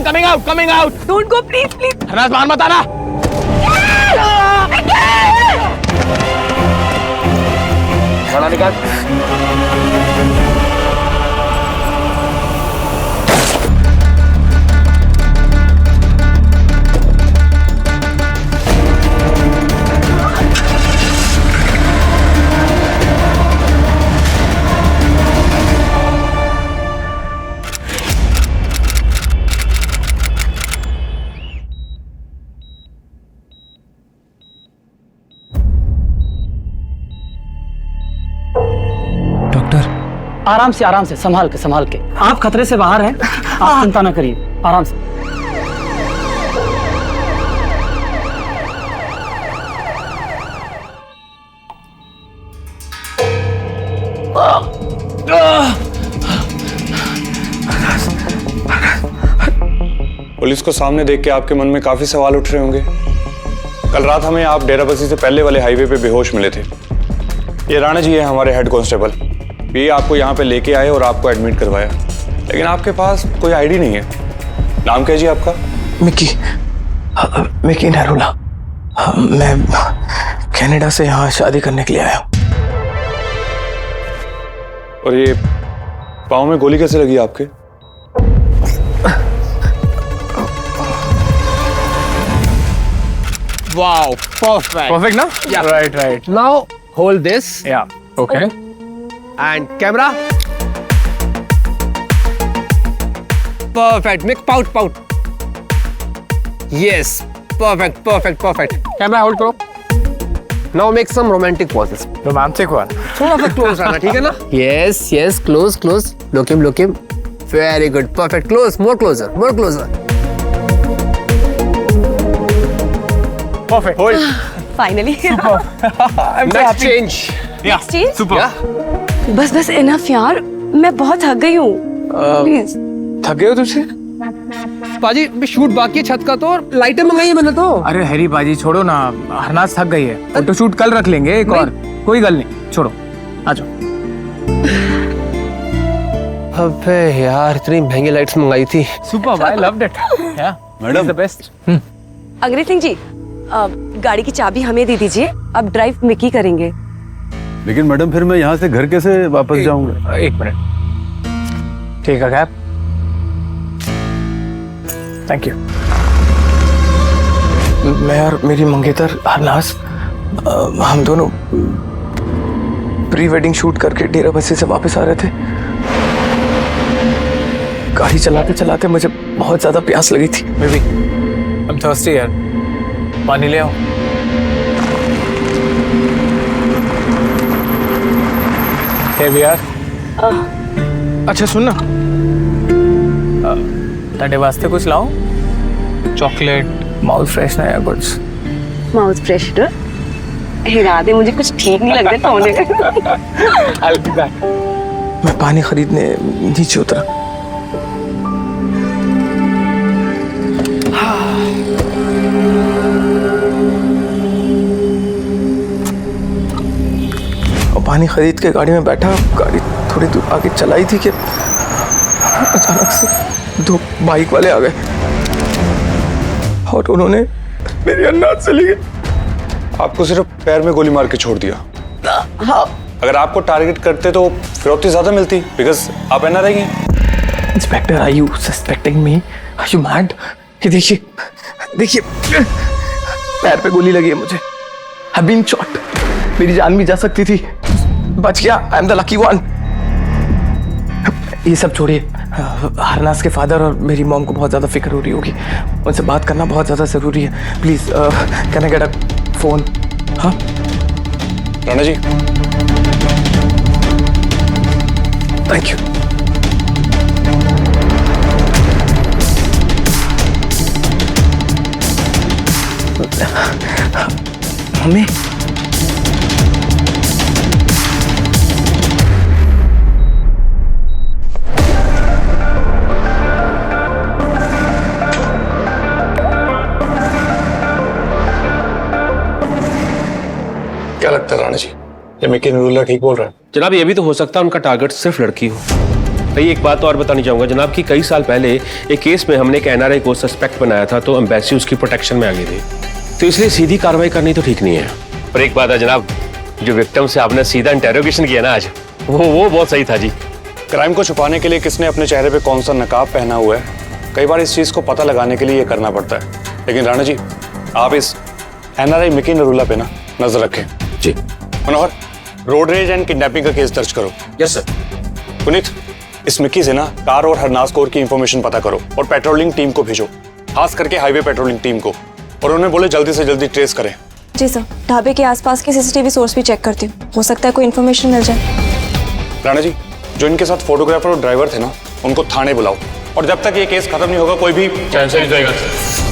coming out, coming out. Don't go, please, please. Harnaaz बाहर मत आना. खाना निकाल. आराम से संभाल के आप खतरे से बाहर हैं, आप चिंता ना करिए, आराम से. पुलिस को सामने देख के आपके मन में काफी सवाल उठ रहे होंगे. कल रात हमें आप डेराबस्सी से पहले वाले हाईवे पे बेहोश मिले थे. ये राणा जी है हमारे हेड कांस्टेबल. ये आपको यहाँ पे लेके आए और आपको एडमिट करवाया, लेकिन आपके पास कोई आईडी नहीं है. नाम क्या है जी आपका? मिकी नरूला. मैं कनाडा से यहाँ शादी करने के लिए आया हूँ. और ये पाँव में गोली कैसे लगी आपके? Wow, perfect. Perfect, na? Yeah. Right. Now hold this. Yeah. Okay. And camera. Perfect. Make pout. Yes. Perfect. Camera hold करो. Now make some romantic poses. Romantic one. थोड़ा सा close रहना, ठीक है ना? Yes. Close. Look him. Very good. Perfect. Close. More closer. Perfect. Hold. Finally. I'm so Next happy. change. Yeah. Next change? Super. Yeah. बस enough यार, मैं बहुत थक गई हूँ. प्लीज. थक गए हो तुमसे? पाजी भी शूट बाकी है छत का तो, और लाइटें मंगाई है मैंने तो. अरे हैरी बाजी छोड़ो ना, हरनाज थक गई है. फोटो शूट कल रख लेंगे एक और. कोई गल नहीं, छोड़ो. आ जाओ. अबे यार इतनी महंगी लाइट्स मंगाई थी. सुपर. I loved it. या मैडम द बेस्ट. अग्नि सिंह जी, गाड़ी की चाबी हमें दे दीजिए. अब ड्राइव मिकी करेंगे. लेकिन मैडम फिर मैं यहाँ से घर कैसे वापस जाऊंगा? एक मिनट. ठीक है खैर. Thank you. मैं और मेरी मंगेतर हरनाज, हम दोनों प्री वेडिंग शूट करके डेराबस्सी से वापस आ रहे थे. गाड़ी चलाते मुझे बहुत ज्यादा प्यास लगी थी. बेबी आई एम थर्स्टी यार. पानी ले आओ. Here we are. अच्छा सुन ना, ताड़े वास्ते कुछ लाओ. चॉकलेट, माउथ फ्रेशनर या कुछ. Mouth freshener? हिला दे, मुझे कुछ ठीक नहीं लग रहा सोने का. I'll be back. मैं पानी खरीदने नीचे उतरा. और पानी खरीद के गाड़ी में बैठा. गाड़ी थोड़ी दूर आगे चलाई थी कि अचानक से दो बाइक वाले आ गए और उन्होंने मेरी अन्नाज से ली. आपको सिर्फ पैर में गोली मार के छोड़ दिया. अगर आपको टारगेट करते तो फिरौती ज्यादा मिलती, बिकॉज आप एनआरआई हैं. Inspector, are you suspecting me? Are you mad? ये देखिए पैर पे गोली लगी है मुझे. I've been shot. मेरी जान भी जा सकती थी, बच गया. I am the lucky one. ये सब छोड़िए. हरनाज के फादर और मेरी मॉम को बहुत ज्यादा फिक्र हो रही होगी. उनसे बात करना बहुत ज्यादा जरूरी है. Please can I get a phone? हाँ Rana ji. Thank you. Mummy, क्या लगता है राणा जी, ये मिकी नरूला ठीक बोल रहा है? जनाब ये भी तो हो सकता है उनका टारगेट सिर्फ लड़की हो. भाई एक बात और बतानी चाहूंगा जनाब कि कई साल पहले एक केस में हमने एक एनआरआई को सस्पेक्ट बनाया था, तो एम्बेसी उसकी प्रोटेक्शन में आ गई थी, तो इसलिए सीधी कार्रवाई करनी तो ठीक नहीं है। पर एक बात है जनाब, जो विक्टिम से आपने सीधा इंटेरोगेशन किया ना आज, वो बहुत सही था जी। क्राइम को छुपाने के लिए किसने अपने चेहरे पे कौन सा नकाब पहना हुआ है, कई बार इस चीज को पता लगाने के लिए ये करना पड़ता है। लेकिन राणा जी, आप इस एनआरआई मिकी नरूला पे ना नजर रखें। जी मनोहर, रोड रेज एंड किडनैपिंग का केस दर्ज करो। Yes sir. पुनीत, इस मिक्की से ना कार और हरनाज कोर की इंफॉर्मेशन पता करो और पेट्रोलिंग टीम को भेजो, खास करके हाईवे पेट्रोलिंग टीम को, और उन्हें बोले जल्दी से जल्दी ट्रेस करें। जी सर, ढाबे के आसपास के सीसीटीवी सोर्स भी चेक करती हूँ, हो सकता है कोई इन्फॉर्मेशन मिल जाए। राणा जी, जो इनके साथ फोटोग्राफर और ड्राइवर थे ना, उनको थाने बुलाओ, और जब तक ये केस खत्म नहीं होगा कोई भी कैंसिल नहीं जाएगा सर।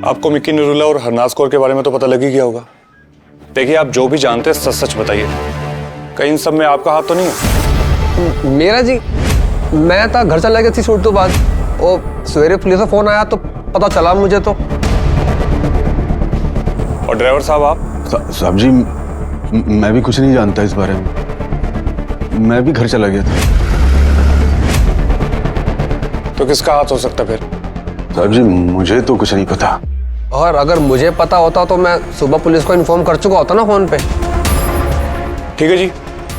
आपको मिक्की नरूला और हरनाज कौर के बारे में तो पता लग ही गया होगा। देखिए, आप जो भी जानते हैं सच सच बताइए, कहीं इन सब में आपका हाथ तो नहीं है? मेरा जी, मैं था घर चला गया थी शूट तो बाद, और सवेरे पुलिस का फोन आया तो पता चला मुझे तो। और ड्राइवर साहब आप? साहब जी, मैं भी कुछ नहीं जानता इस बारे में, मैं भी घर चला गया था। तो किसका हाथ हो सकता फिर? साहब जी, मुझे तो कुछ नहीं पता। और अगर मुझे पता होता तो मैं सुबह पुलिस को इन्फॉर्म कर चुका होता ना फोन पे। ठीक है जी,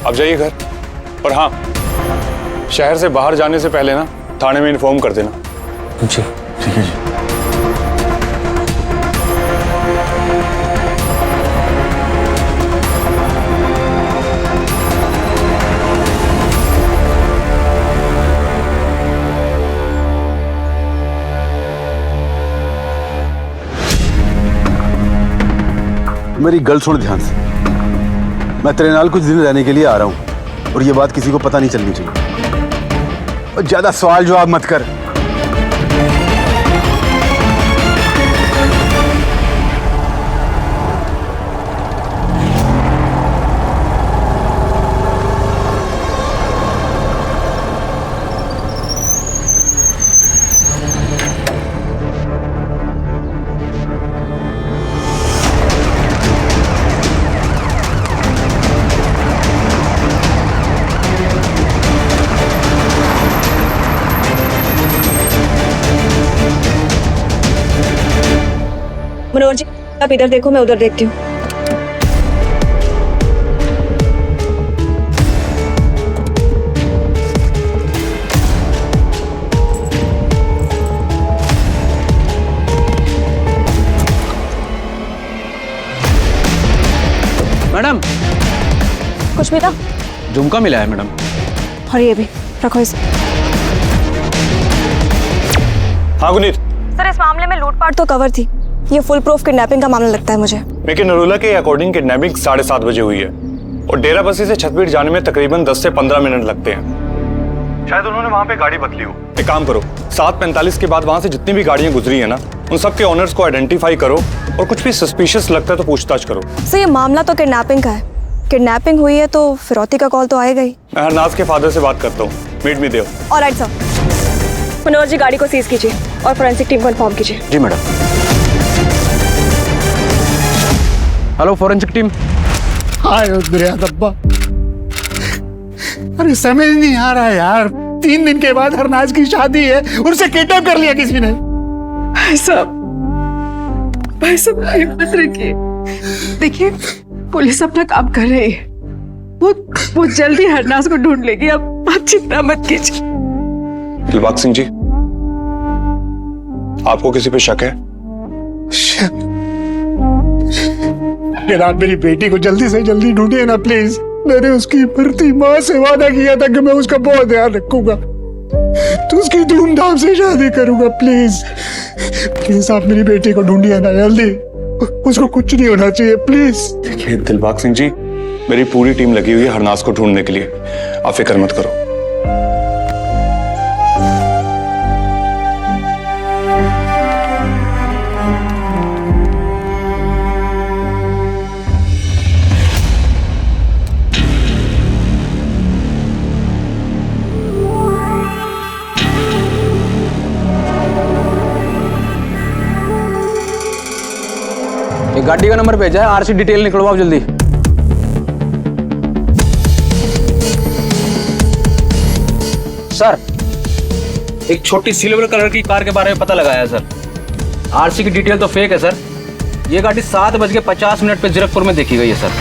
अब जाइए घर। और हाँ, शहर से बाहर जाने से पहले ना थाने में इन्फॉर्म कर देना। जी ठीक है जी। मेरी गल सुन ध्यान से, मैं तेरे नाल कुछ दिन रहने के लिए आ रहा हूं, और ये बात किसी को पता नहीं चलनी चाहिए, और ज्यादा सवाल जवाब मत कर। मनोहर जी, आप इधर देखो, मैं उधर देखती हूँ। मैडम, कुछ भी था? झुमका मिला है मैडम। और ये भी रखो इसे। हाँ गुनीत। सर, इस मामले में लूटपाट तो कवर थी, ये फुल प्रूफ किडनैपिंग का मामला लगता है मुझे। मिकी नरूला के अकॉर्डिंग किडनैपिंग 7:30 बजे हुई है, और डेराबस्सी से छतबीर जाने में तकरीबन 10 से 15 मिनट लगते हैं। शायद उन्होंने वहां पे गाड़ी बदली हो। एक काम करो, 7:45 के बाद वहां से जितनी भी गाड़ियां गुजरी है ना, उन सब के ऑनर्स को आइडेंटिफाई करो, और कुछ भी सस्पिशियस लगता है तो पूछताछ करो। सर, ये मामला तो किडनैपिंग का है, किडनैपिंग हुई है तो फिरौती का कॉल तो आएगा ही। मैं हरनाज के फादर से बात करता हूँ, meet me Dev. Alright sir. Manohar ji, गाड़ी को सीज कीजिए और फोरेंसिक टीम को इन्फॉर्म कीजिए। जी madam. Hello forensic team. Hi दरिया दब्बा, अरे समझ नहीं आ रहा यार, 3 दिन के बाद हरनाज की शादी है, उसे किडनैप कर लिया किसी ने। भाई साहब हिम्मत रखिए, देखिए पुलिस अपना काम कर रही है, वो जल्दी हरनाज को ढूंढ लेगी, आप चिंता मत कीजिए। दिलबाग सिंह जी, आपको किसी पे शक है? आप मेरी बेटी को जल्दी से जल्दी ढूंढिए ना प्लीज। मैंने उसकी मरती माँ से वादा किया था कि मैं उसका बहुत ध्यान रखूंगा, तो उसकी धूमधाम से शादी करूंगा। प्लीज प्लीज आप मेरी बेटी को ढूंढिए ना जल्दी, उसको कुछ नहीं होना चाहिए प्लीज। देखिए दिलबाग सिंह जी, मेरी पूरी टीम लगी हुई है हरनाज को ढूंढने के लिए, आप फिक्र मत करो। गाड़ी का नंबर भेजा है, आरसी डिटेल निकलवाओ जल्दी। सर, एक छोटी सिल्वर कलर की कार के बारे में पता लगाया है सर। आरसी की डिटेल तो फेक है सर। ये गाड़ी 7:50 पे जीरकपुर में देखी गई है सर।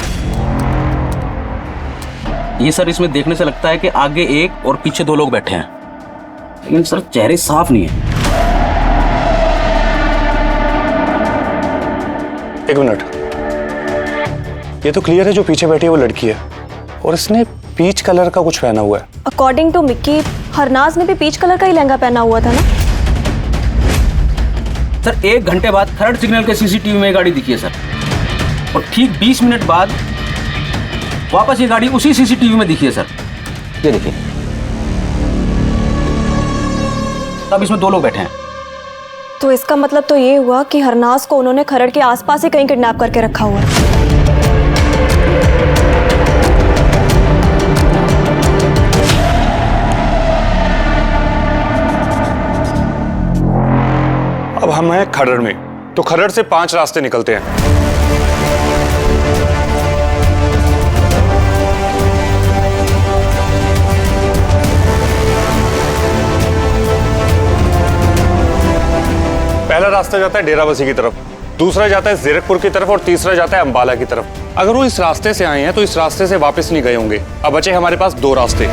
ये सर इसमें देखने से लगता है कि आगे एक और पीछे 2 लोग बैठे हैं, लेकिन सर चेहरे साफ नहीं है। एक मिनट, ये तो क्लियर है जो पीछे बैठी है वो लड़की है और इसने पीच कलर का कुछ पहना हुआ है। अकॉर्डिंग टू मिक्की, हरनाज ने भी पीच कलर का ही लहंगा पहना हुआ था ना? सर 1 घंटे बाद थर्ड सिग्नल के सीसीटीवी में गाड़ी दिखी है सर, और ठीक 20 मिनट बाद वापस ये गाड़ी उसी सीसीटीवी में दिखी है सर। ये देखिए, अब इसमें 2 लोग बैठे हैं। तो इसका मतलब तो ये हुआ कि हरनाज को उन्होंने खरड़ के आसपास ही कहीं किडनैप करके रखा हुआ है। अब हम हैं खरड़ में, तो खरड़ से 5 रास्ते निकलते हैं। पहला रास्ता जाता है डेराबस्सी की तरफ, दूसरा जाता है जीरकपुर की तरफ और तीसरा जाता है अंबाला की तरफ। अगर वो इस रास्ते से आए हैं तो इस रास्ते से वापस नहीं गए होंगे। अब बचे हमारे पास 2 रास्ते,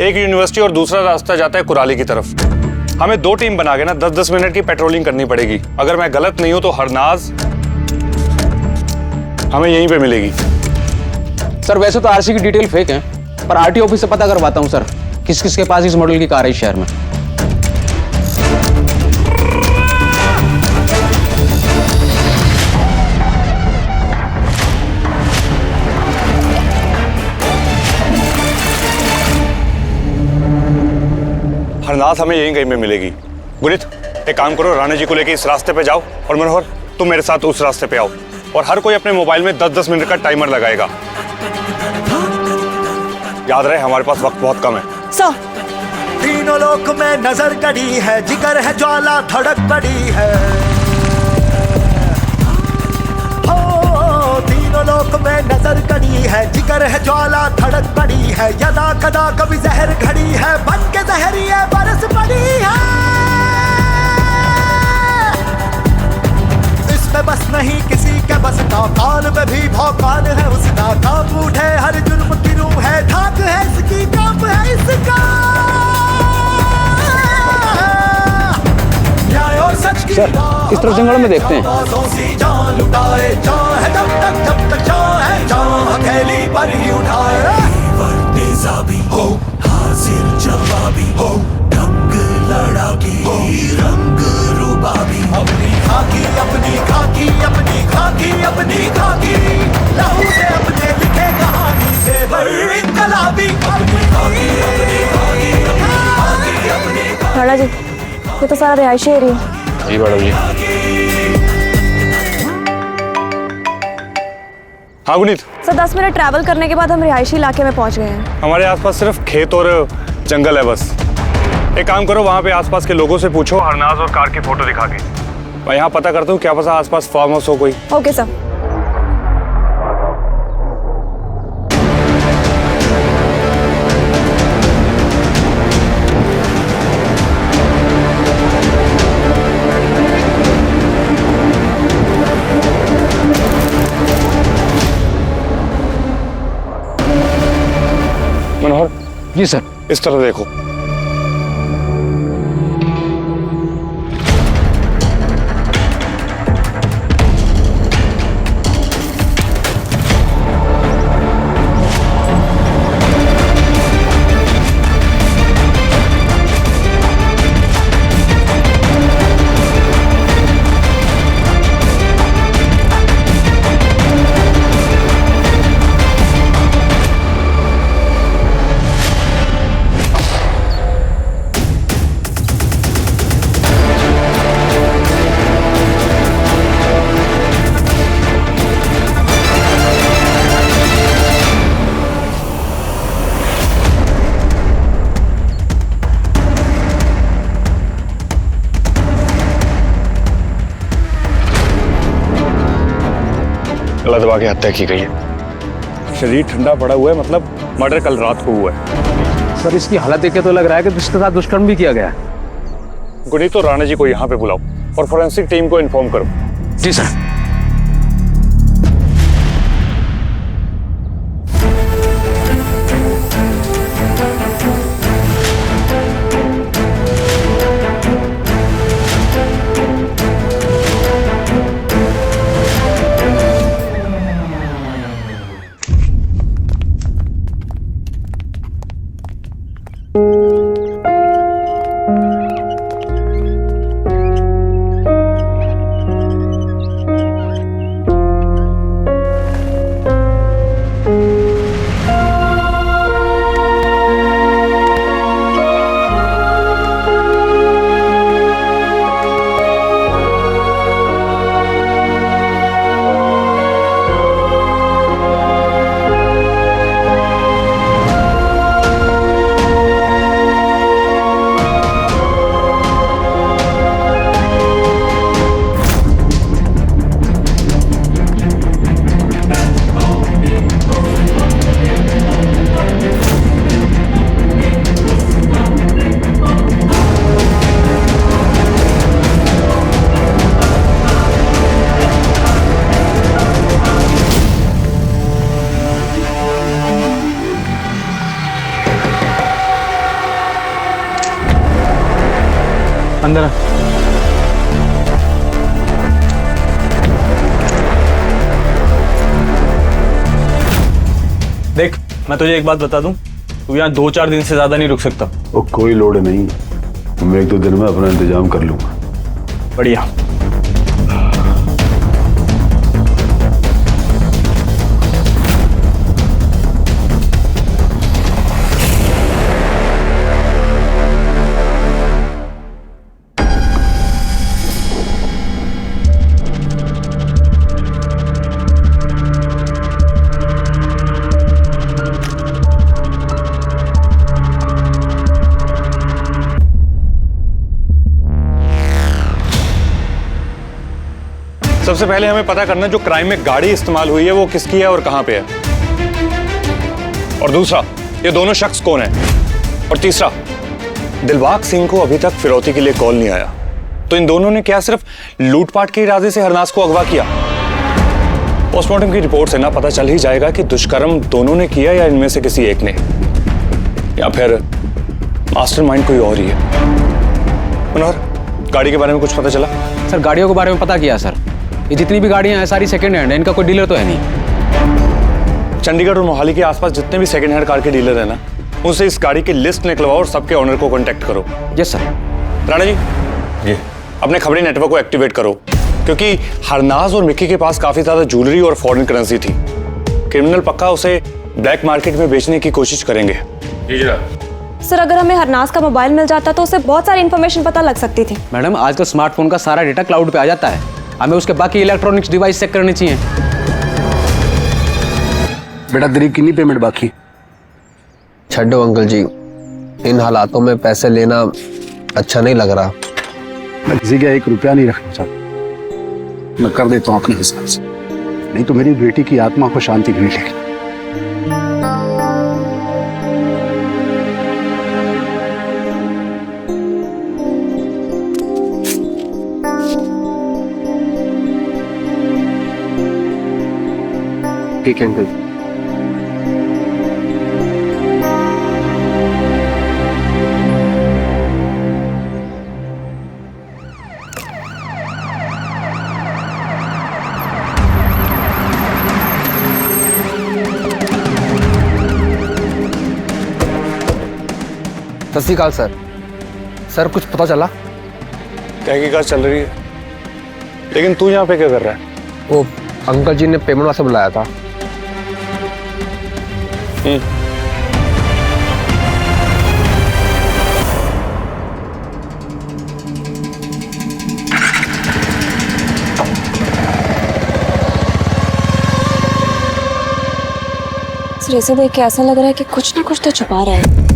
एक यूनिवर्सिटी और दूसरा रास्ता जाता है कुराली की तरफ। हमें 2 टीम बना के ना 10-10 मिनट की पेट्रोलिंग करनी पड़ेगी। अगर मैं गलत नहीं हूं तो हरनाज हमें यहीं पे मिलेगी। सर वैसे तो आरसी की डिटेल फेक है, पर आरटी ऑफिस से पता करवाता हूँ सर, किस किस के पास इस मॉडल की कार है इस शहर में। हरनाज हमें यहीं कहीं पे मिलेगी। गुरित, एक काम करो, राणा जी को लेके इस रास्ते पे जाओ और मनोहर तुम मेरे साथ उस रास्ते पे आओ, और हर कोई अपने मोबाइल में 10-10 मिनट का टाइमर लगाएगा। याद रहे हमारे पास वक्त बहुत कम है। सर, तीनों लोक में नजर गड़ी है, जिगर है ज्वाला धड़क बड़ी है। हो तीनों लोक में नजर गड़ी है, जिगर है ज्वाला धड़क बड़ी है। यदा कदा कभी जहर घड़ी है, बन के जहरिए बरस पड़ी है। इसमें बस नहीं किसी के बस का, काल में भी भौकाल है उसका। कांप उठे हर जुर्म की रूह है, ठाक है इसकी, कांप है इसका। न्याय और सच की सर इस तरफ जंगल में देखते हैं। जान लुटाए, जान है जब तक जान है, जान हथेली पर ही उठाए। तेजाबी हो, हाजिर जवाबी हो, ढंग लड़ाकी हो, रंग रूबाबी। अपनी खाकी अपनी खाकी अपनी खाकी अपनी खाकी, लहू से अपने लिखे कहानी से भर इनकलाबी। अपनी खाकी अपनी खाकी अपनी अपनी। राणा जी, ये तो सारा रिहायशी एरिया है। जी मैडम जी। हाँ गुनीत सर, 10 मिनट ट्रैवल करने के बाद हम रिहायशी इलाके में पहुंच गए हैं। हमारे आसपास सिर्फ खेत और जंगल है बस। एक काम करो, वहाँ पे आसपास के लोगों से पूछो हरनाज और कार की फोटो दिखा के। मैं यहाँ पता करता हूँ, क्या पता आसपास फार्म हाउस हो कोई। Okay sir. Manohar ji sir. इस तरफ देखो। गला दबा के हत्या की गई है। शरीर ठंडा पड़ा हुआ है, मतलब मर्डर कल रात को हुआ है। सर इसकी हालत देख के तो लग रहा है कि इसके साथ दुष्कर्म भी किया गया है। गुनी, तो राणा जी को यहाँ पे बुलाओ और फोरेंसिक टीम को इन्फॉर्म करो। जी सर। अंदर आ। देख, मैं तुझे एक बात बता दूं, तू यहाँ 2-4 दिन से ज्यादा नहीं रुक सकता। वो कोई लोड नहीं, मैं 1-2 दिन में अपना इंतजाम कर लूंगा। बढ़िया। सबसे पहले हमें पता करना जो क्राइम में गाड़ी इस्तेमाल हुई है वो किसकी है और कहां पे है। और दूसरा, ये दोनों शख्स कौन है। और तीसरा, दिलबाग सिंह को अभी तक फिरौती के लिए कॉल नहीं आया, तो इन दोनों ने क्या सिर्फ लूटपाट के इरादे से हरनाज को अगवा किया। पोस्टमार्टम की रिपोर्ट से ना पता चल ही जाएगा कि दुष्कर्म दोनों ने किया या इनमें से किसी एक ने, या फिर मास्टरमाइंड कोई और ही है। मनोहर, गाड़ी के बारे में कुछ पता चला? सर गाड़ियों के बारे में पता किया सर, ये जितनी भी गाड़ियां हैं सारी सेकंड हैंड है, इनका कोई डीलर तो है नहीं। चंडीगढ़ और मोहाली के आसपास जितने भी सेकंड हैंड कार के डीलर हैं ना, उनसे इस गाड़ी की लिस्ट निकलवाओ और सबके ओनर को कांटेक्ट करो। Yes sir. राणा जी, अपने खबरी नेटवर्क को एक्टिवेट करो, क्योंकि हरनाज और मिक्की के पास काफी ज्यादा ज्वेलरी और फॉरेन करेंसी थी। क्रिमिनल पक्का उसे ब्लैक मार्केट में बेचने की कोशिश करेंगे। सर अगर हमें हरनाज का मोबाइल मिल जाता तो उसे बहुत सारी इन्फॉर्मेशन पता लग सकती थी। मैडम आजकल स्मार्टफोन का सारा डेटा क्लाउड पे आ जाता है, हमें उसके बाकी इलेक्ट्रॉनिक्स डिवाइस चेक करनी चाहिए। बेटा तेरी कितनी पेमेंट बाकी? छड्डो अंकल जी, इन हालातों में पैसे लेना अच्छा नहीं लग रहा। मैं किसी का 1 रुपया नहीं रखना चाहता, मैं कर देता हूँ अपने हिसाब से, नहीं तो मेरी बेटी की आत्मा को शांति नहीं मिलेगी। ठीक है अंकल। सत श्री अकाल सर। सर कुछ पता चला? तहकीकात चल रही है, लेकिन तू यहाँ पे क्या कर रहा है? वो अंकल जी ने पेमेंट वास्ते बुलाया था। सर इसे देख के ऐसा लग रहा है कि कुछ ना कुछ तो छुपा रहा है।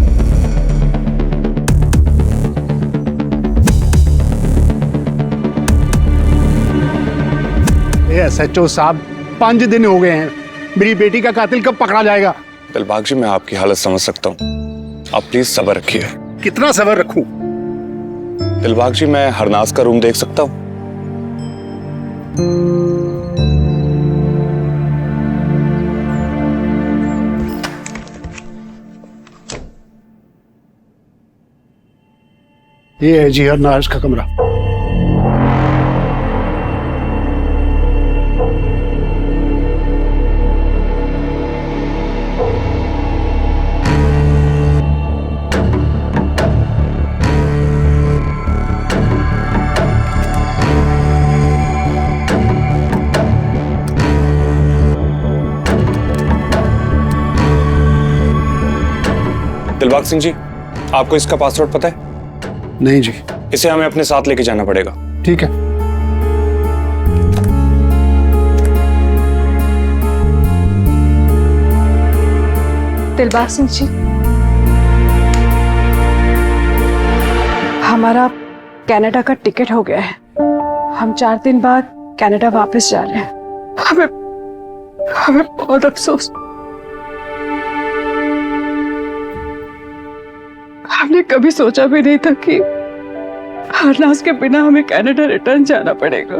SHO साहब, 5 दिन हो गए हैं। मेरी बेटी का कातिल कब पकड़ा जाएगा? दिलबाग जी, मैं आपकी हालत समझ सकता हूँ, आप प्लीज सब्र रखिए। कितना सब्र रखूं? दिलबाग जी, मैं हरनाज का रूम देख सकता हूँ? ये है जी हरनाज का कमरा। दिलबाग सिंह जी, आपको इसका पासवर्ड पता है? नहीं जी। इसे हमें अपने साथ लेके जाना पड़ेगा। ठीक है। दिलबाग सिंह जी, हमारा कनाडा का टिकट हो गया है। हम 4 दिन बाद कनाडा वापस जा रहे हैं। हमें हमें बहुत अफसोस। हमने कभी सोचा भी नहीं था कि हरनाज के बिना हमें कनाडा रिटर्न जाना पड़ेगा।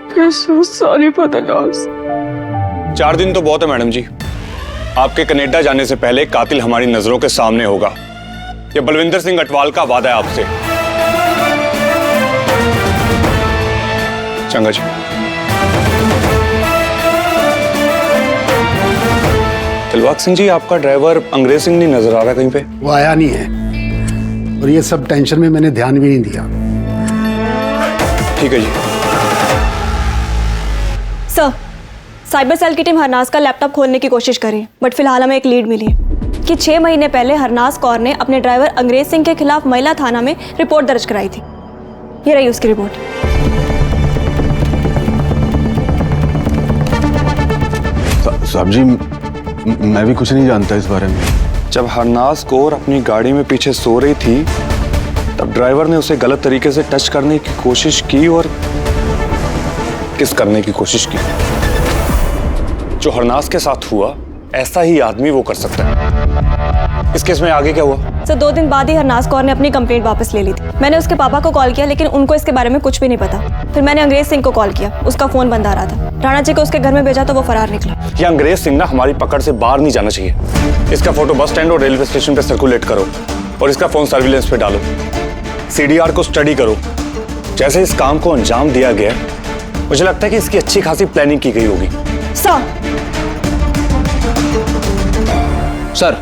We are so sorry for the loss. 4 दिन तो बहुत है मैडम जी। आपके कनाडा जाने से पहले कातिल हमारी नजरों के सामने होगा। ये बलविंदर सिंह अटवाल का वादा है आपसे। चंगा जी। दिलबाग सिंह जी, आपका ड्राइवर अंग्रेज सिंह नहीं नजर आ रहा कहीं पे? वो आया नहीं है और ये सब टेंशन में मैंने ध्यान भी नहीं दिया। ठीक है जी। सर, साइबर सेल की टीम हरनाज का लैपटॉप खोलने की कोशिश करी, बट फिलहाल हमें एक लीड मिली कि 6 महीने पहले हरनाज कौर ने अपने ड्राइवर अंग्रेज सिंह के खिलाफ महिला थाना में रिपोर्ट दर्ज कराई थी। ये रही उसकी रिपोर्ट। साहब जी, मैं भी कुछ नहीं जानता इस बारे में। जब हरनाज कौर अपनी गाड़ी में पीछे सो रही थी, तब ड्राइवर ने उसे गलत तरीके से टच करने की कोशिश की और किस करने की कोशिश की। जो हरनाज के साथ हुआ, ऐसा ही आदमी वो कर सकता है। इस केस में आगे क्या हुआ? सर, 2 दिन बाद ही हरनाज कौर ने अपनी कंप्लेंट वापस ले ली थी। मैंने उसके पापा को कॉल किया, लेकिन उनको इसके बारे में कुछ भी नहीं पता। फिर मैंने अंग्रेज सिंह को कॉल किया, उसका फोन बंद आ रहा था। राणा जी को उसके घर में भेजा तो वो फरार निकला। ये अंग्रेज सिंह ना हमारी पकड़ से बाहर नहीं जाना चाहिए। इसका फोटो बस स्टैंड और रेलवे स्टेशन पे सर्कुलेट करो और इसका फोन सर्विलेंस पे डालो। सीडीआर को स्टडी करो। जैसे इस काम को अंजाम दिया गया, मुझे लगता है कि इसकी अच्छी खासी प्लानिंग की गई होगी। सर,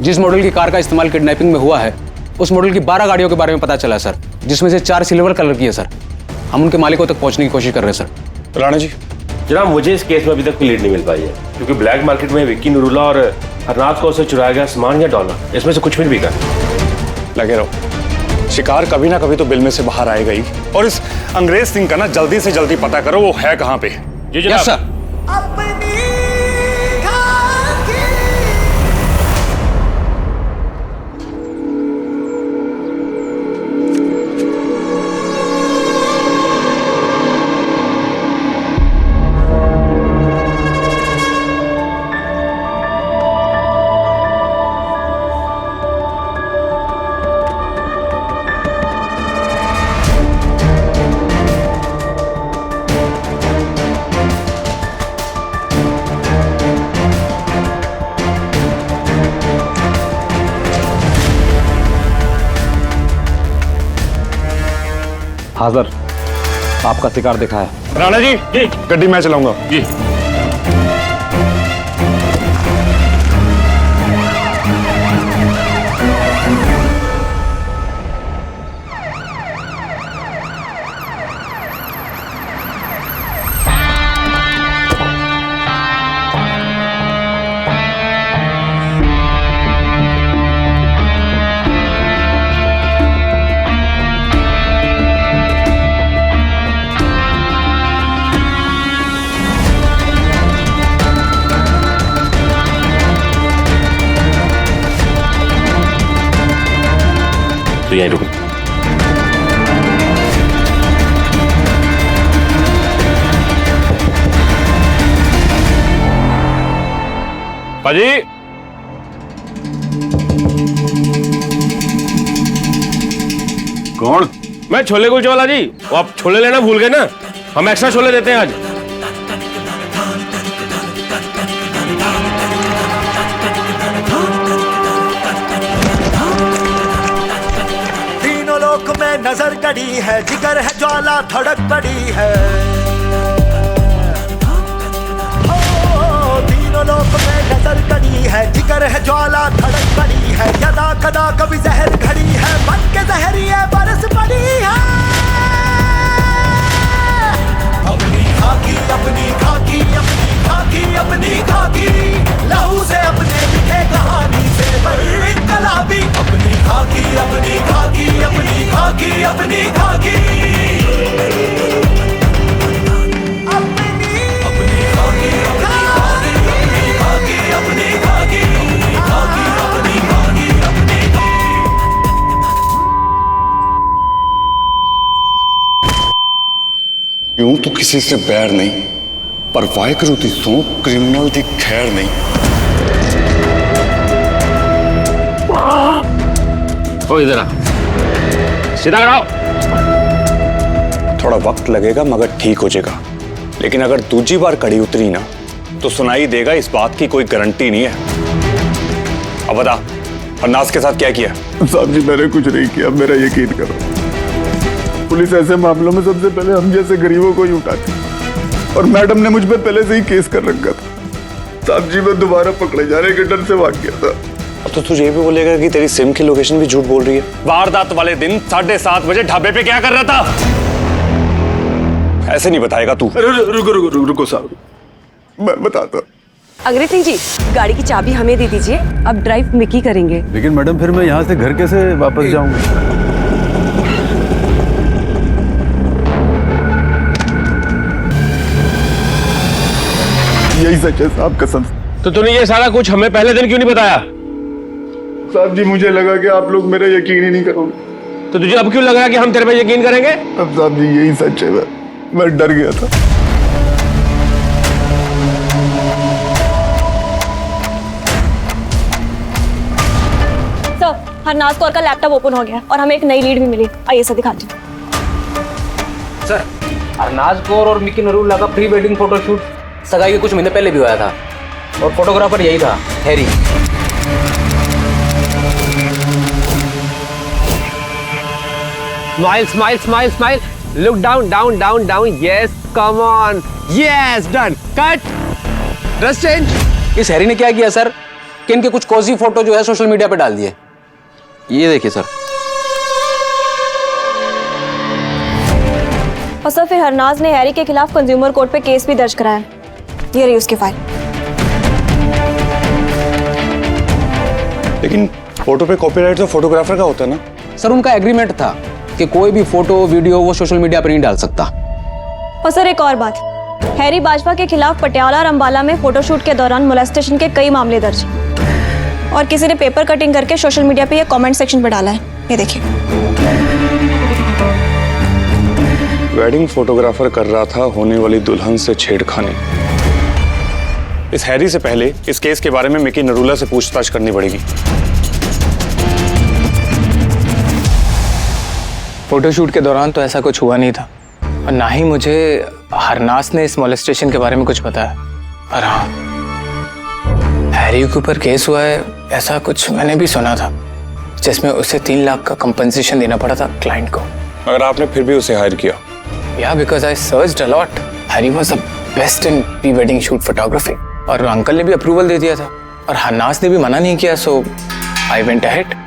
जिस मॉडल की कार का इस्तेमाल किडनैपिंग में हुआ है, उस मॉडल की 12 गाड़ियों के बारे में पता चला सर, जिसमें से 4 सिल्वर कलर की है सर। हम उनके मालिकों तक पहुंचने की कोशिश कर रहे हैं सर। राणा जी। जनाब, मुझे इस केस में अभी तक कोई लीड नहीं मिल पाई है, क्योंकि ब्लैक मार्केट में विक्की नूरुल्ला और हरनाज कौर से चुराया गया सामान या डॉलर, इसमें से कुछ भी बिका। लगे रहो, शिकार कभी ना कभी तो बिल में से बाहर आएगा ही। और इस अंग्रेज सिंह का ना जल्दी से जल्दी पता करो, वो है कहाँ पे। जी जनाब। Yes sir. हाजिर, आपका शिकार देखा है। राणा जी, गड्डी मैं चलाऊंगा। जी। तो यहीं रुको। पाजी कौन? मैं छोले कुलचे वाला जी। वो आप छोले लेना भूल गए ना, हम एक्स्ट्रा छोले देते हैं आज। तीनों लोक में नजर गड़ी है, जिगर है ज्वाला धड़क पड़ी है। तीनों लोक में नजर गड़ी है, जिगर है ज्वाला धड़क पड़ी है। यदा कदा कभी जहर घड़ी है, बन के जहरिए बरस पड़ी है। अपनी खाकी अपनी खाकी अपनी खाकी अपनी खाकी, लहू से अपने लिखे कहानी से बड़ी इनकलाबी। अपनी खाकी अपनी खाकी अपनी खाकी अपनी खाकी यूं तो किसी से बैर नहीं, पर वाहिगुरु दी सौं क्रिमिनल दी खैर नहीं। ओ इधर आ, सीधा खड़ा हो। थोड़ा वक्त लगेगा मगर ठीक हो जाएगा, लेकिन अगर दूसरी बार कड़ी उतरी ना तो सुनाई देगा, इस बात की कोई गारंटी नहीं है। अब बता, हरनाज के साथ क्या किया? साहब जी मैंने कुछ नहीं किया, मेरा यकीन करो। पुलिस ऐसे मामलों में सबसे पहले हम जैसे गरीबों को ही उठाती, और मैडम ने मुझ पे पहले से ही केस कर रखा था। साहब जी मैं दोबारा पकड़े जाने के डर से भाग गया था। अब तो तुझे भी बोलेगा कि तेरी सिम की लोकेशन भी झूठ बोल रही है। वारदात वाले दिन 7:30 बजे ढाबे पे क्या कर रहा था? ऐसे नहीं बताएगा तू। रुको साहब, मैं बताता। अंग्रेज सिंह जी, गाड़ी की चाबी हमें दे दीजिए, अब ड्राइव मिकी करेंगे। लेकिन मैडम फिर मैं यहाँ से घर कैसे वापस जाऊंगा? यही सच है साहब, कसम। तो तूने ये सारा कुछ हमें पहले दिन क्यों नहीं बताया? साहब जी मुझे लगा कि आप लोग मेरा यकीन ही नहीं करोगे। तो तुझे अब क्यों लग रहा है कि हम तेरे पे यकीन करेंगे? अब साहब जी यही सच है, मैं डर गया था। सर, हरनाज कौर का लैपटॉप ओपन हो गया और हमें एक नई लीड भी मिली। आइए सर दिखाती हूँ। सर, हरनाज कौर और मिकी नरूला का प्री वेडिंग फोटोशूट सगाई के कुछ महीने पहले भी हुआ था, और फोटोग्राफर यही था, Harry. Smile, smile, smile, smile. Look down, down, down, down. Yes, come on. Yes, done. Cut. Dress change. इस हैरी ने क्या किया सर कि इनके कुछ कोजी फोटो जो है सोशल मीडिया पे डाल दिए। ये देखिए सर। और सर फिर हरनाज ने हैरी के खिलाफ कंज्यूमर कोर्ट पे केस भी दर्ज कराया। ये रही उसकी फाइल। लेकिन फोटो पे कॉपीराइट तो फोटोग्राफर का होता है ना? सर उनका एग्रीमेंट था कि कोई भी फोटो वीडियो वो सोशल मीडिया पर नहीं डाल सकता। और सर एक और बात, हैरी बाजवा के खिलाफ पटियाला और अंबाला में फोटोशूट के दौरान मोलेस्टेशन के कई मामले दर्ज हैं। और किसी ने पेपर कटिंग करके सोशल मीडिया पे ये कमेंट सेक्शन पे डाला है। ये देखिए। वेडिंग फोटोग्राफर कर रहा था होने वाली दुल्हन से छेड़खानी। इस हैरी से पहले इस केस के बारे में मिकी नरूला से पूछताछ करनी पड़ेगी। फोटोशूट के दौरान तो ऐसा कुछ हुआ नहीं था, और ना ही मुझे हरनाज ने इस मोलेस्टेशन के बारे में कुछ बताया। और हाँ, हैरी के ऊपर केस हुआ है ऐसा कुछ मैंने भी सुना था, जिसमें उसे 3 लाख का कंपनसेशन देना पड़ा था क्लाइंट को। मगर आपने फिर भी उसे हायर किया? या because I searched a lot. Harry was the best in pre wedding shoot photography, और अंकल ने भी अप्रूवल दे दिया था, और हरनाज ने भी मना नहीं किया, सो आई वेंट अहेड।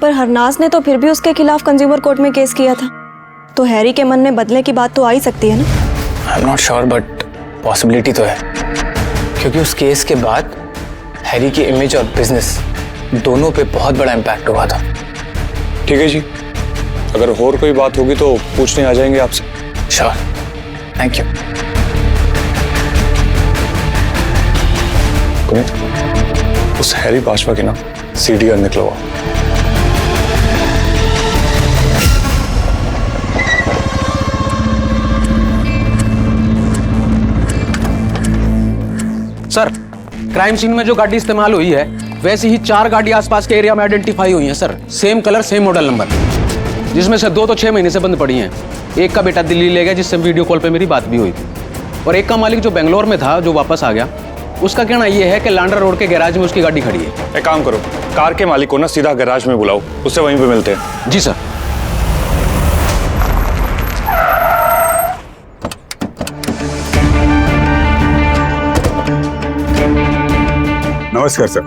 पर हरनाज ने तो फिर भी उसके खिलाफ कंज्यूमर कोर्ट में केस किया था, तो हैरी के मन में बदले की बात तो आ ही सकती है ना? I am not sure, but possibility तो है, क्योंकि उस केस के बाद हैरी की इमेज और बिजनेस दोनों पे बहुत बड़ा इम्पैक्ट हुआ था। ठीक है जी, अगर और कोई बात होगी तो पूछने आ जाएंगे आपसे। Sure, thank you. उस हैरी बाजवा के ना सीडीआर निकलवा। सर क्राइम सीन में जो गाड़ी इस्तेमाल हुई है वैसी ही 4 गाड़ी आसपास के एरिया में आइडेंटिफाई हुई हैं sir, same colour same model number, जिसमें से 2 तो 6 महीने से बंद पड़ी हैं। एक का बेटा दिल्ली ले गया जिससे वीडियो कॉल पे मेरी बात भी हुई थी, और एक का मालिक जो बेंगलोर में था जो वापस आ गया, उसका कहना यह है कि लांडा रोड के गैराज में उसकी गाड़ी खड़ी है। एक काम करो, कार के मालिक को ना सीधा गैराज में बुलाओ, उससे वहीं पे मिलते हैं। जी सर। नमस्कार सर,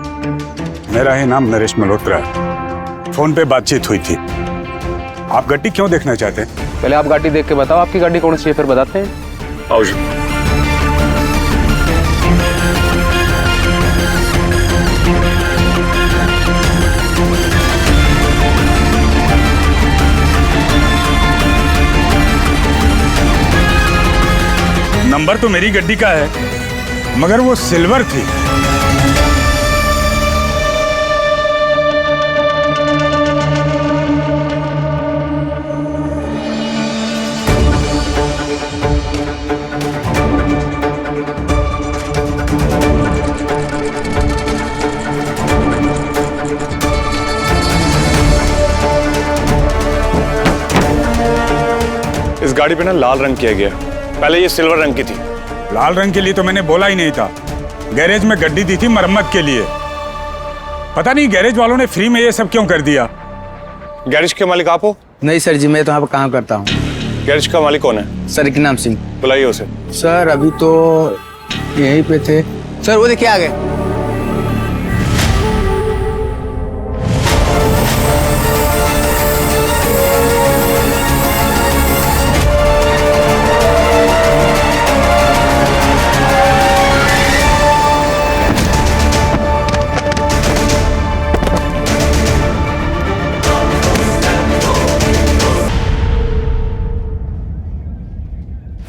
मेरा ही नाम नरेश मल्होत्रा है। फोन पे बातचीत हुई थी। आप गाड़ी क्यों देखना चाहते हैं? पहले आप गाड़ी देख के बताओ आपकी गाड़ी कौन सी है, फिर बताते हैं। आओ जी। नंबर तो मेरी गड्डी का है, मगर वो सिल्वर थी। इस गाड़ी पे ना लाल रंग किया गया, पहले ये सिल्वर रंग की थी। लाल रंग के लिए तो मैंने बोला ही नहीं था। गैरेज में गड्डी दी थी मरम्मत के लिए। पता नहीं गैरेज वालों ने फ्री में ये सब क्यों कर दिया। गैरेज के मालिक आप हो? नहीं सर जी, मैं तो यहाँ पर काम करता हूँ। गैरेज का मालिक कौन है? सर इकनाम सिंह। बुलाइए उसे। सर अभी तो यहीं पे थे। सर वो देखिए आ गए।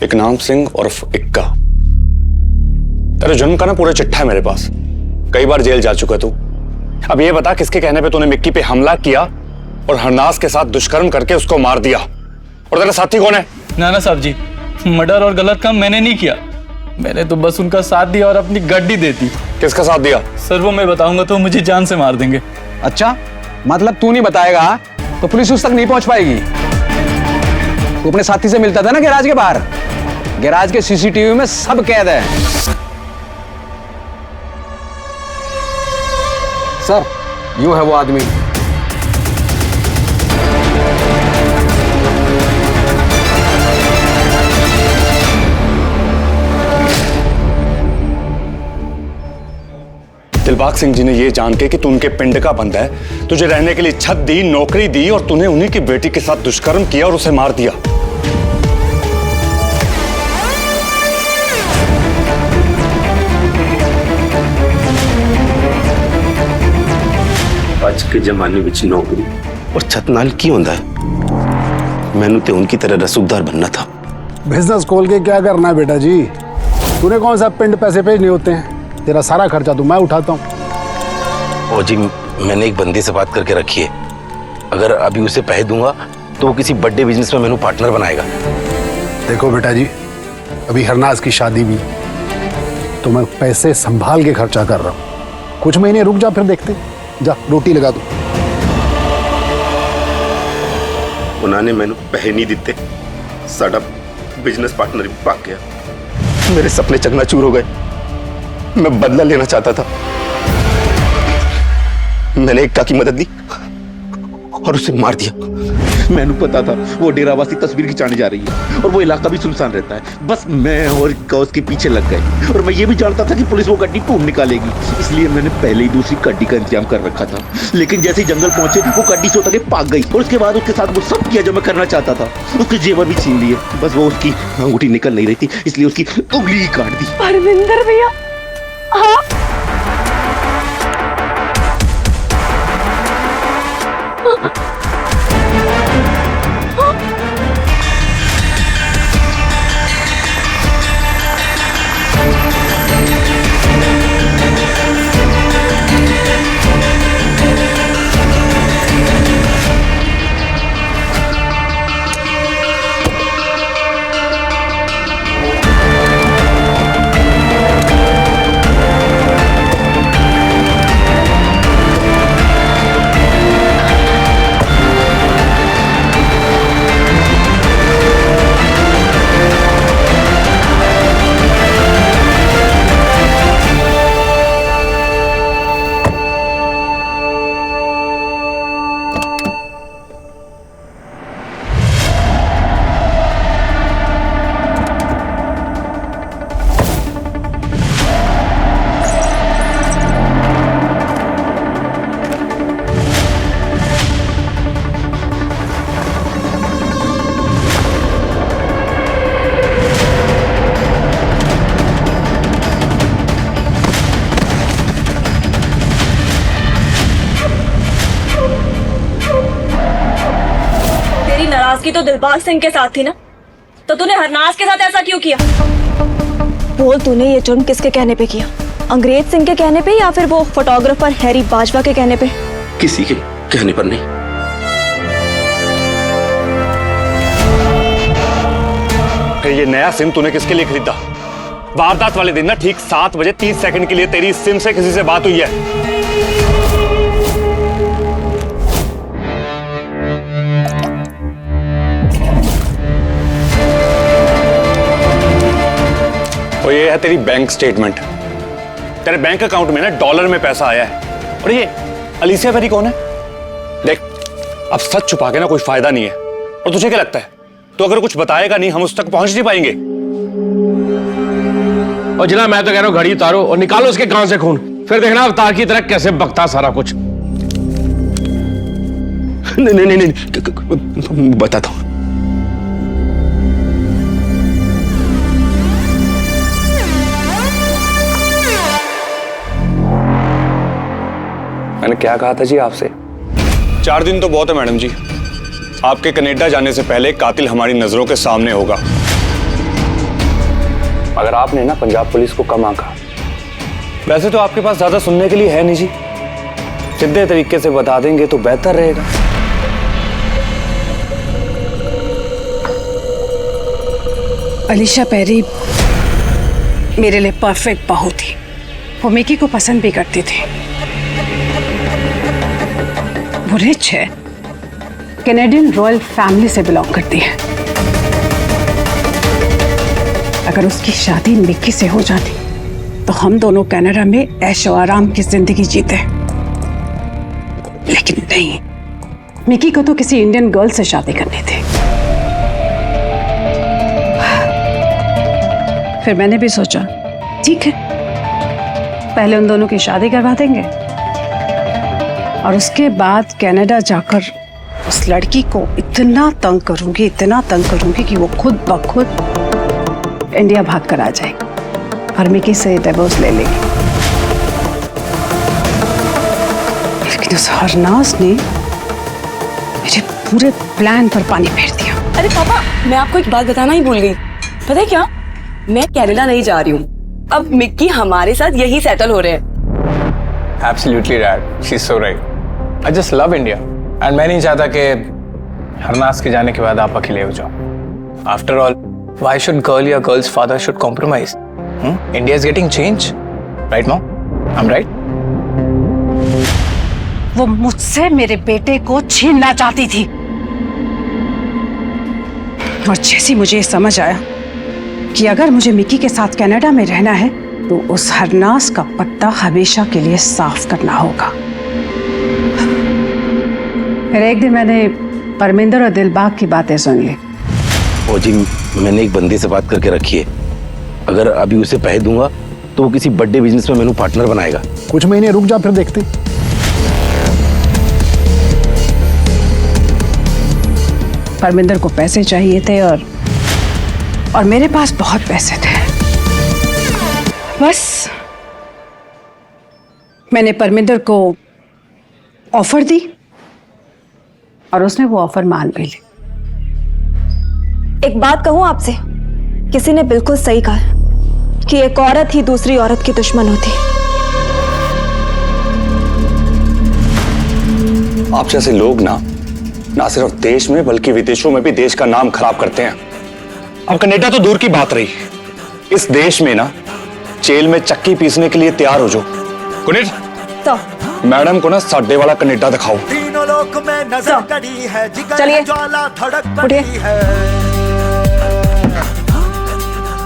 इकनाम सिंह उर्फ इक्का, तेरे जन्म का ना पूरा चिट्ठा है मेरे पास। कई बार जेल जा चुका तू। अब ये बता किसके कहने पे तूने मिक्की पे हमला किया और हरनाज के साथ दुष्कर्म करके उसको मार दिया, और तेरा साथी कौन है? ना साहब जी, मर्डर और गलत काम मैंने नहीं किया। मैंने तो बस उनका साथ दिया और अपनी गड्डी दे दी। किसका साथ दिया? सर वो मैं बताऊंगा तो मुझे जान से मार देंगे। अच्छा, मतलब तू नहीं बताएगा तो पुलिस उस तक नहीं पहुंच पाएगी। तू अपने साथी से मिलता था ना गैराज के बाहर, गैराज के सीसीटीवी में सब कैद है। सर यूं है वो आदमी। दिलबाग सिंह जी ने ये जान के कि तू उनके पिंड का बंदा है, तुझे रहने के लिए छत दी, नौकरी दी, और तूने उन्हीं की बेटी के साथ दुष्कर्म किया और उसे मार दिया। आज के जमाने में नौकरी और छत नाल की होता है। मैनू तो उनकी तरह रसूखदार बनना था। बिजनेस खोल के क्या करना है बेटा जी? तूने कौन सा पिंड पैसे भेजने होते हैं? तेरा सारा खर्चा तो मैं उठाता हूँ। ओ जी, मैंने एक बंदे से बात करके रखी है, अगर अभी उसे पैसे दूंगा तो वो किसी बड़े बिजनेस में मैनू पार्टनर बनाएगा। देखो बेटा जी, अभी हरनाज की शादी भी तो मैं पैसे संभाल के खर्चा कर रहा हूँ। कुछ महीने रुक जा, फिर देखते। जा रोटी लगा दो। उन्होंने मैनू पैसे नहीं दिते, साडा बिजनेस पार्टनर भी भाग गया। मेरे सपने चकनाचूर हो गए। मैं बदला लेना चाहता था। मैंने इक्का की मदद दी और उसे मार दिया। मैंने पता था वो डेरावासी तस्वीर खिंचाने जा रही है और वो इलाका भी सुनसान रहता है। बस मैं और इक्का उसके पीछे लग गए, और मैं ये भी जानता था कि पुलिस वो गड्डी ढूंढ निकालेगी, इसलिए मैंने पहले ही दूसरी गड्डी का इंतजाम कर रखा था। लेकिन जैसे ही जंगल पहुंचे वो गड्डी से उतर के भाग गई, और उसके बाद उसके साथ वो सब किया जो मैं करना चाहता था। उसके जेवर भी छीन लिए। बस वो उसकी अंगूठी निकल नहीं रही थी, इसलिए उसकी उंगली ही काट दी। परविंदर भैया, हाँ बाकी तो दिलबाग सिंह के साथ थी ना, तो तूने हरनाज के साथ ऐसा क्यों किया? बोल, तूने ये जुर्म किसके कहने पे किया? अंग्रेज सिंह के कहने पे या फिर वो फोटोग्राफर हैरी बाजवा के कहने पे? किसी के कहने पर नहीं। फिर ये नया सिम तूने किसके लिए खरीदा? वारदात वाले दिन ना ठीक 7 बजे 30 सेकंड के लिए तेरी सिम से किसी से बात हुई है। और ये है तेरी बैंक स्टेटमेंट। तेरे बैंक अकाउंट में ना डॉलर में पैसा आया है। और ये अलीसिया पेरी कौन है? देख, अब सच छुपा के ना कोई फायदा नहीं है। और तुझे क्या लगता है, तो अगर कुछ बताएगा नहीं हम उस तक पहुंच नहीं पाएंगे? और जनाब मैं तो कह रहा हूँ घड़ी उतारो और निकालो उसके कान से खून, फिर देखना अवतार की तरह कैसे बकता सारा कुछ। नहीं, बताता हूँ। मैंने क्या कहा था जी आपसे? 4 दिन तो बहुत है मैडम जी। आपके कनाडा जाने से पहले कातिल हमारी नजरों के सामने होगा। अगर आपने ना पंजाब पुलिस को कम आंका। वैसे तो आपके पास ज्यादा सुनने के लिए है नहीं जी, सीधे तरीके से बता देंगे तो बेहतर रहेगा। अलीशा पेरी मेरे लिए परफेक्ट बहू थी। वो मिकी को पसंद भी करती थी। वो रिच है, कैनेडियन रॉयल फैमिली से बिलोंग करती है। अगर उसकी शादी मिकी से हो जाती तो हम दोनों कनाडा में ऐशो आराम की जिंदगी जीते। लेकिन नहीं, मिकी को तो किसी इंडियन गर्ल से शादी करनी थी। फिर मैंने भी सोचा ठीक है, पहले उन दोनों की शादी करवा देंगे और उसके बाद कनाडा जाकर उस लड़की को इतना तंग करूंगी कि वो खुद ब खुद इंडिया भाग कर आ जाएगी और मिकी से डिवोर्स ले लेगी। लेकिन उस हरनाज ने मेरे पूरे प्लान पर पानी फेर दिया। अरे पापा, मैं आपको एक बात बताना ही भूल गई। पता है क्या, मैं कनाडा नहीं जा रही हूँ। अब मिक्की हमारे साथ यही सेटल हो रहे हैं। Absolutely right. She's so right. I just love India. And मैं नहीं चाहता कि हरनाज के जाने के बाद आप अकेले हो जाओ। After all, why should girl या girl's father should compromise? India is getting change, right, mom? I'm right? वो मुझसे मेरे बेटे को छीनना चाहती थी और जैसे मुझे समझ आया कि अगर मुझे मिकी के साथ कनाडा में रहना है तो उस हरनाज का पत्ता हमेशा के लिए साफ करना होगा। फिर एक दिन मैंने परमिंदर और दिलबाग की बातें सुन ली। ओ जी, मैंने एक बंदे से बात करके रखी है। अगर अभी उसे पैसे दूंगा तो वो किसी बर्थडे बिजनेस में मैंने पार्टनर बनाएगा। कुछ महीने रुक जा, फिर देखते। परमिंदर को पैसे चाहिए थे और मेरे पास बहुत पैसे थे। बस मैंने परमिंदर को ऑफर दी और उसने वो ऑफर मान भी ली। एक बात कहूं आपसे, किसी ने बिल्कुल सही कहा कि एक औरत ही दूसरी औरत की दुश्मन होती है। आप जैसे लोग ना सिर्फ देश में बल्कि विदेशों में भी देश का नाम खराब करते हैं। अब कनाडा तो दूर की बात रही, इस देश में ना जेल में चक्की पीसने के लिए तैयार हो जाओ। कुनेट, तो मैडम को ना साडे वाला कनाडा दिखाओ। तीनों लोक में नजर कड़ी है, जिगर चलिए। है, ज्वाला धड़क पड़ी है।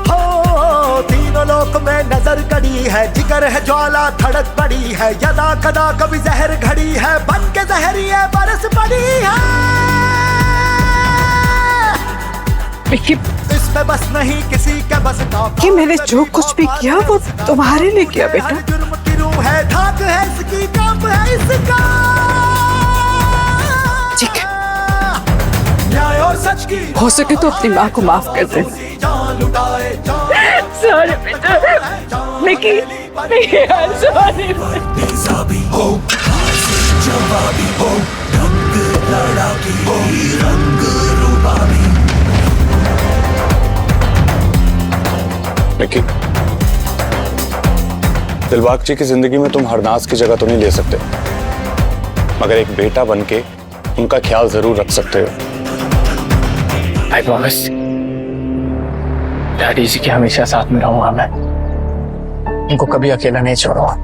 हो तीनों लोक में नजर कड़ी है, जिगर है, ज्वाला धड़क पड़ी है। यदा कदा कभी जहर घड़ी है, बन के जहरिए बरस पड़ी है। इसमें बस नहीं किसी के बस का कि मैंने जो कुछ भी किया वो तुम्हारे लिए किया बेटा। जुर्म की रूह है, धाक है इसकी, काम है इसका। ठीक है, न्याय और सच की हो सके तो अपनी माँ को माफ कर दे। सॉरी बेटा, मिकी, सॉरी। हो जवाबी हो, रंग लड़ाकी हो, रंग रूबा निकी, दिलबाग जी की जिंदगी में तुम हरनाज की जगह तो नहीं ले सकते, मगर एक बेटा बनके उनका ख्याल जरूर रख सकते हो। आई प्रॉमिस डैडी जी के हमेशा साथ में रहूंगा मैं, उनको कभी अकेला नहीं छोड़ूंगा।